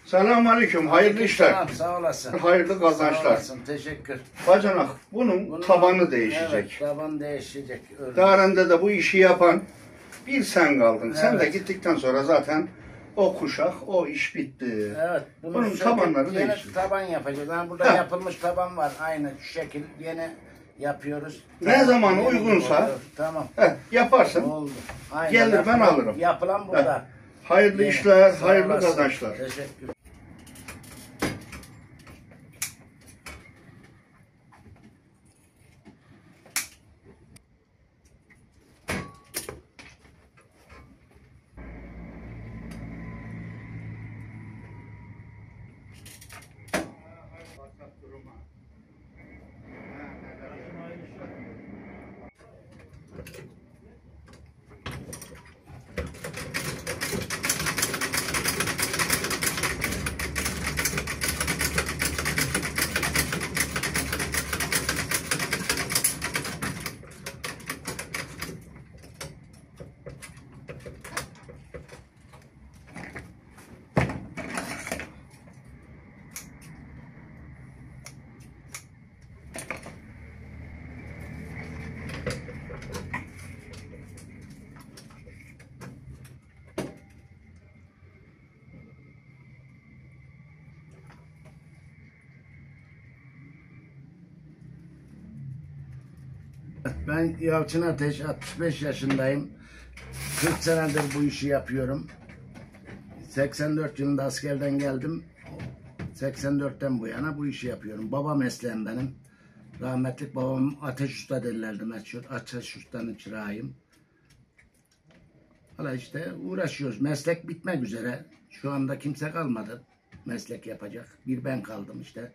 Selamünaleyküm, hayırlı işler. Selam, sağ olasın. Hayırlı kazançlar. Sağ olasın, teşekkür. Bacanak, bunun tabanı değişecek. Evet, taban değişecek. Öyle. Darende de bu işi yapan bir sen kaldın. Evet. Sen de gittikten sonra zaten o kuşak, o iş bitti. Evet, Bunun tabanları yeni değişecek. taban yapacağız. Yani burada Heh. yapılmış taban var, aynı şu şekil yeni yapıyoruz. Ne zaman Yeni uygunsa oluyor. Tamam. Yaparsın. Oldu. Aynen, Gelir, ben alırım. Yapılan burada. Hayırlı Yeni. işler, Sağ hayırlı olasın. kazançlar. Teşekkür. Ben Yalçın Ateş, 65 yaşındayım. 40 senedir bu işi yapıyorum. 84 yılında askerden geldim. 84'ten bu yana bu işi yapıyorum. Baba mesleğim benim. Rahmetli babam Ateş Usta derlerdi meşhur. Ateş Usta'nın çırağıyım. Valla işte uğraşıyoruz. Meslek bitmek üzere. Şu anda kimse kalmadı meslek yapacak. Bir ben kaldım işte.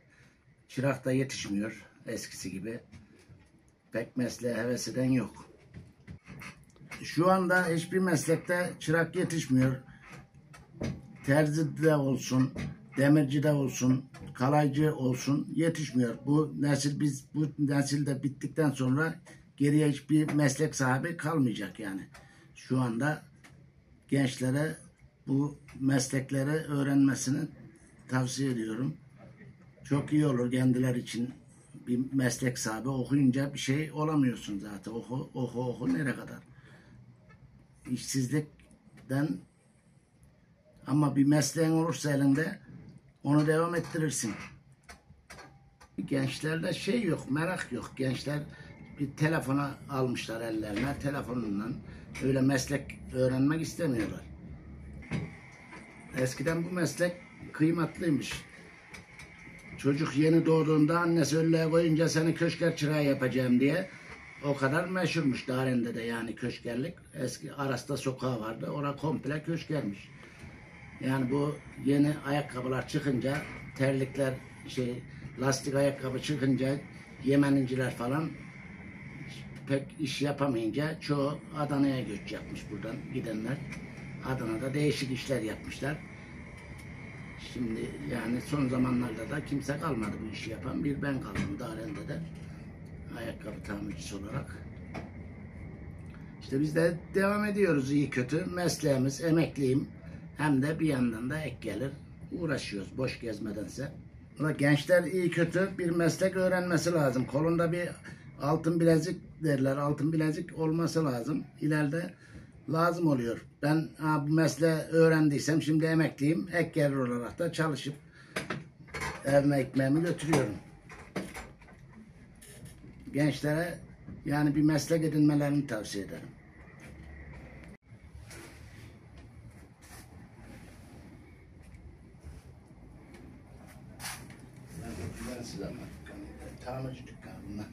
Çırak da yetişmiyor eskisi gibi. Pek mesleğe heves eden yok. Şu anda hiçbir meslekte çırak yetişmiyor. Terzi de olsun, demirci de olsun, kalaycı olsun yetişmiyor. Bu nesilde bittikten sonra geriye hiçbir meslek sahibi kalmayacak yani. Şu anda gençlere bu meslekleri öğrenmesini tavsiye ediyorum. Çok iyi olur kendileri için. Bir meslek sahibi okuyunca bir şey olamıyorsun zaten. Oku nereye kadar? İşsizlikten ama bir mesleğin olursa elinde onu devam ettirirsin. Gençlerde şey yok, merak yok. Gençler bir telefona almışlar ellerine, telefonundan öyle meslek öğrenmek istemiyorlar. Eskiden bu meslek kıymatlıymış. Çocuk yeni doğduğunda annesi önüne koyunca seni köşker çırağı yapacağım diye o kadar meşhurmuş Darende de yani köşkerlik. Eski Aras'ta sokağı vardı. Orası komple köşkermiş. Yani bu yeni ayakkabılar çıkınca terlikler lastik ayakkabı çıkınca Yemeninciler falan pek iş yapamayınca çoğu Adana'ya göç yapmış buradan gidenler. Adana'da değişik işler yapmışlar. Şimdi yani son zamanlarda da kimse kalmadı bu işi yapan. Bir ben kaldım Darende'de. Ayakkabı tamircisi olarak. İşte biz de devam ediyoruz iyi kötü. Mesleğimiz, emekliyim. Hem de bir yandan da ek gelir. Uğraşıyoruz boş gezmedense. Gençler iyi kötü bir meslek öğrenmesi lazım. Kolunda bir altın bilezik derler. Altın bilezik olması lazım. İleride lazım oluyor. Ben bu mesleği öğrendiysem şimdi emekliyim. Ek gelir olarak da çalışıp evime ekmeğimi götürüyorum. Gençlere yani bir meslek edinmelerini tavsiye ederim. Ben size tamirci dükkanı bunlar.